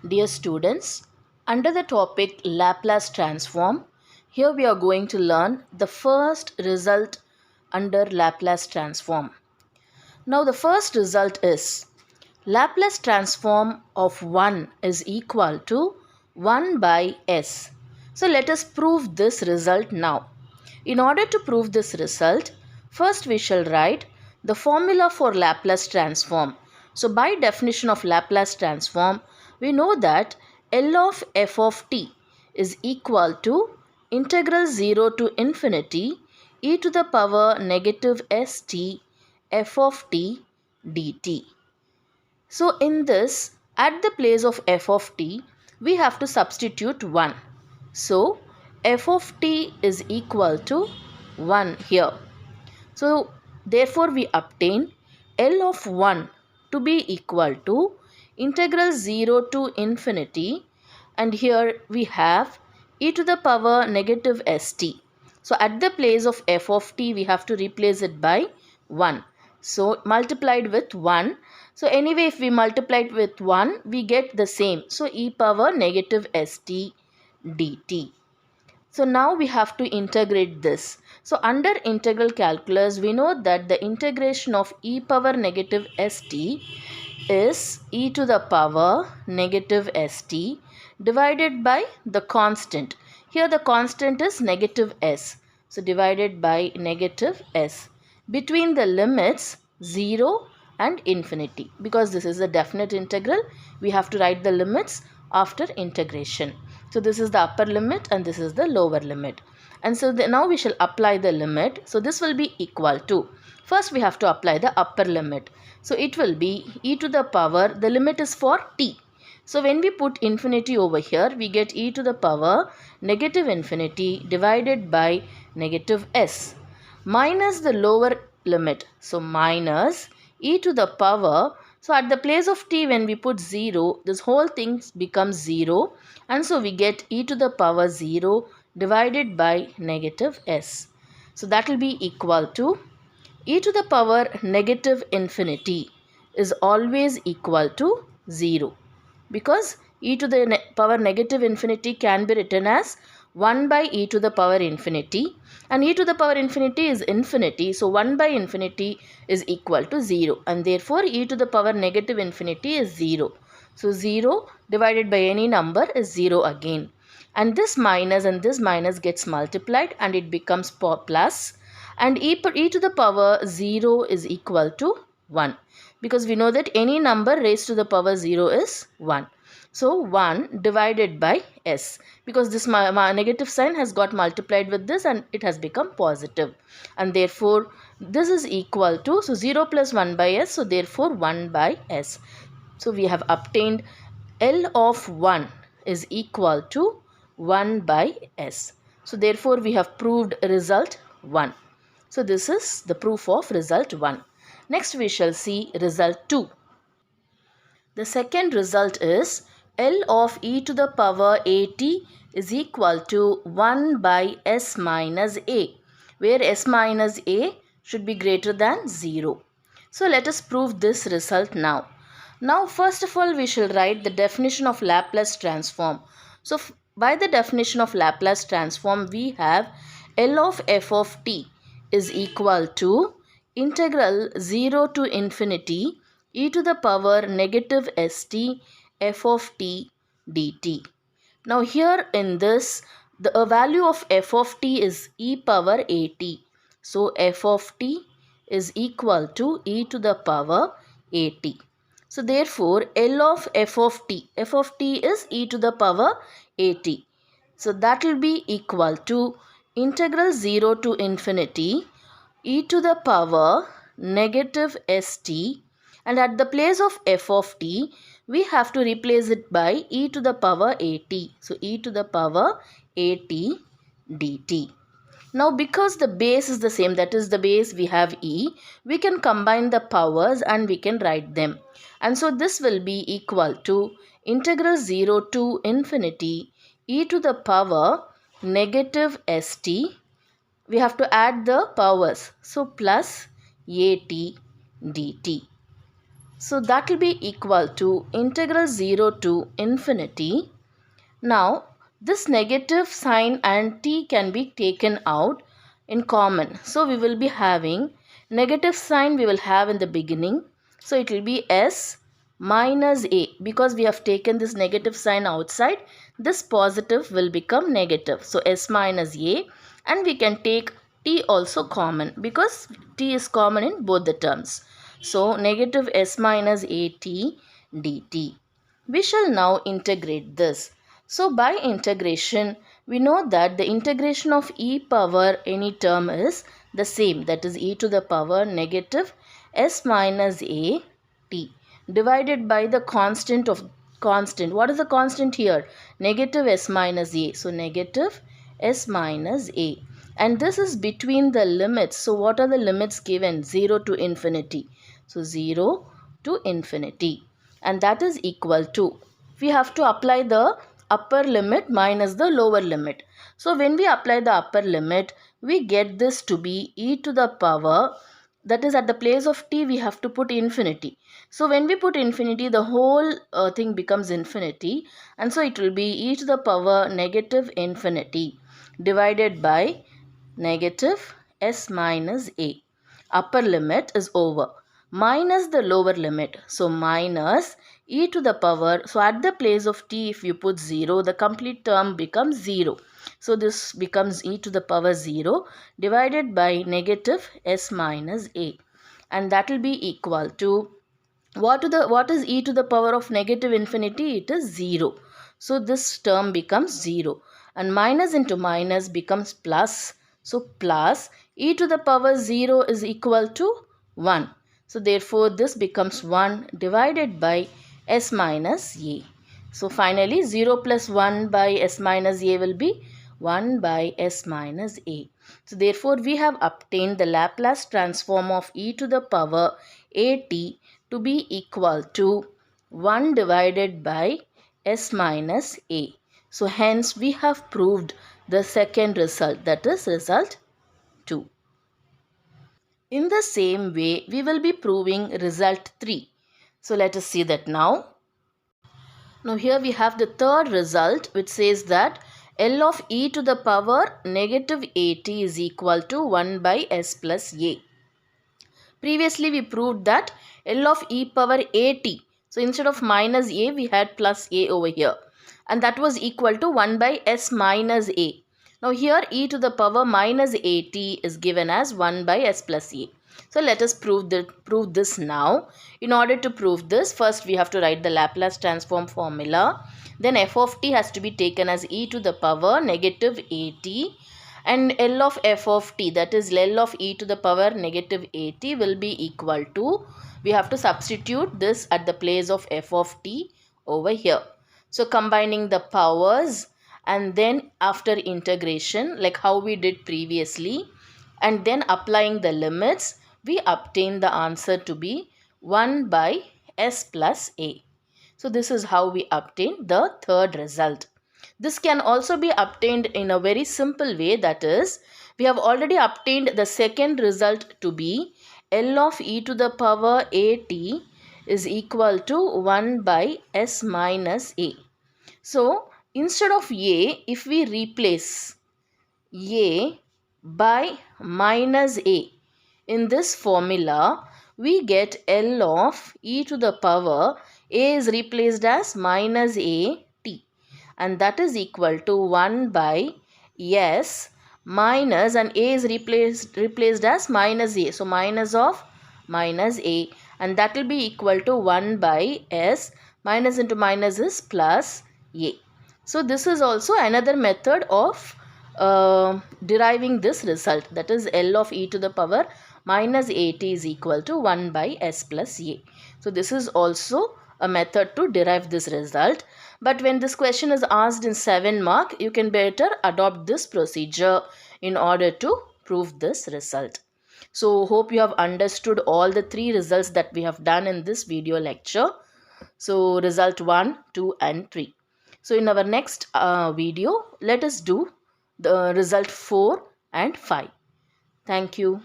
Dear students, under the topic Laplace transform, here we are going to learn the first result under Laplace transform. Now the first result is Laplace transform of 1 is equal to 1 by s. So let us prove this result now. In order to prove this result, first we shall write the formula for Laplace transform. So by definition of Laplace transform, we know that L of f of t is equal to integral 0 to infinity e to the power negative st f of t dt. So in this, at the place of f of t, we have to substitute 1. So f of t is equal to 1 here. So therefore we obtain L of 1 to be equal to integral 0 to infinity, and here we have e to the power negative st. So at the place of f of t we have to replace it by 1. So multiplied with 1. So anyway, if we multiply it with 1 we get the same. So e power negative st dt. So now we have to integrate this. So under integral calculus, we know that the integration of e power negative st is e to the power negative st divided by the constant. Here the constant is negative s. So divided by negative s between the limits 0 and infinity. Because this is a definite integral, we have to write the limits after integration. So this is the upper limit and this is the lower limit. And so now we shall apply the limit. So this will be equal to, first we have to apply the upper limit. So it will be e to the power, the limit is for t. So when we put infinity over here, we get e to the power negative infinity divided by negative s minus the lower limit. So minus e to the power. So at the place of t, when we put 0, this whole thing becomes 0. And so we get e to the power 0 divided by negative s. So that will be equal to e to the power negative infinity is always equal to 0. Because e to the power negative infinity can be written as 1 by e to the power infinity, and e to the power infinity is infinity, so 1 by infinity is equal to 0, and therefore e to the power negative infinity is 0. So 0 divided by any number is 0 again, and this minus gets multiplied and it becomes plus, and e to the power 0 is equal to 1, because we know that any number raised to the power 0 is 1. So 1 divided by s, because this negative sign has got multiplied with this and it has become positive, and therefore this is equal to, so 0 plus 1 by s, so therefore 1 by s. So we have obtained L of 1 is equal to 1 by s. So therefore we have proved result 1. So this is the proof of result 1. Next we shall see result 2. The second result is L of e to the power at is equal to 1 by s minus a, where s minus a should be greater than 0. So let us prove this result now. Now first of all we shall write the definition of Laplace transform. So by the definition of Laplace transform we have L of f of t is equal to integral 0 to infinity e to the power negative st f of t dt. Now here in this, the value of f of t is e power at. So f of t is equal to e to the power at. So therefore L of f of t is e to the power at. So that will be equal to integral 0 to infinity e to the power negative st, and at the place of f of t we have to replace it by e to the power at. So e to the power at dt. Now because the base is the same, that is the base we have e, we can combine the powers and we can write them. And so this will be equal to integral 0 to infinity e to the power negative st. We have to add the powers. So plus at dt. So that will be equal to integral 0 to infinity. Now this negative sign and t can be taken out in common. So we will be having negative sign we will have in the beginning. So it will be s minus a, because we have taken this negative sign outside, this positive will become negative. So s minus a, and we can take t also common because t is common in both the terms. So negative s minus a t dt. We shall now integrate this. So by integration, we know that the integration of e power any term is the same, that is e to the power negative s minus a t divided by the constant of constant. What is the constant here? Negative s minus a. So negative s minus a. And this is between the limits. So what are the limits given? 0 to infinity. So 0 to infinity. And that is equal to, we have to apply the upper limit minus the lower limit. So when we apply the upper limit, we get this to be e to the power, that is at the place of t we have to put infinity. So when we put infinity, the whole thing becomes infinity, and so it will be e to the power negative infinity divided by negative s minus a. Upper limit is over, minus the lower limit. So minus e to the power, so at the place of t if you put 0, the complete term becomes 0. So this becomes e to the power 0 divided by negative s minus a. And that will be equal to, what is e to the power of negative infinity? It is 0. So this term becomes 0. And minus into minus becomes plus. So plus e to the power 0 is equal to 1. So therefore this becomes 1 divided by s minus a. So finally 0 plus 1 by s minus a will be 1 by s minus a. So therefore we have obtained the Laplace transform of e to the power at to be equal to 1 divided by s minus a. So hence we have proved the second result, that is result 2. In the same way, we will be proving result 3. So let us see that now. Now here we have the third result, which says that L of e to the power negative at is equal to 1 by s plus a. Previously we proved that L of e power at, so instead of minus a we had plus a over here, and that was equal to 1 by s minus a. Now here e to the power minus at is given as 1 by s plus a. So let us prove this now. In order to prove this, first we have to write the Laplace transform formula. Then f of t has to be taken as e to the power negative at, and L of f of t, that is L of e to the power negative at, will be equal to, we have to substitute this at the place of f of t over here. So combining the powers, and then after integration like how we did previously, and then applying the limits, we obtain the answer to be 1 by s plus a. So this is how we obtain the third result. This can also be obtained in a very simple way, that is, we have already obtained the second result to be L of e to the power at is equal to 1 by s minus a. So instead of a, if we replace a by minus a in this formula, we get L of e to the power, a is replaced as minus a t, and that is equal to 1 by s minus, and a is replaced as minus a, so minus of minus a, and that will be equal to 1 by s, minus into minus is plus a. So this is also another method of deriving this result, that is L of e to the power minus at is equal to 1 by s plus a. So this is also a method to derive this result. But when this question is asked in 7 mark, you can better adopt this procedure in order to prove this result. So hope you have understood all the 3 results that we have done in this video lecture. So result 1, 2 and 3. So in our next video, let us do the result 4 and 5. Thank you.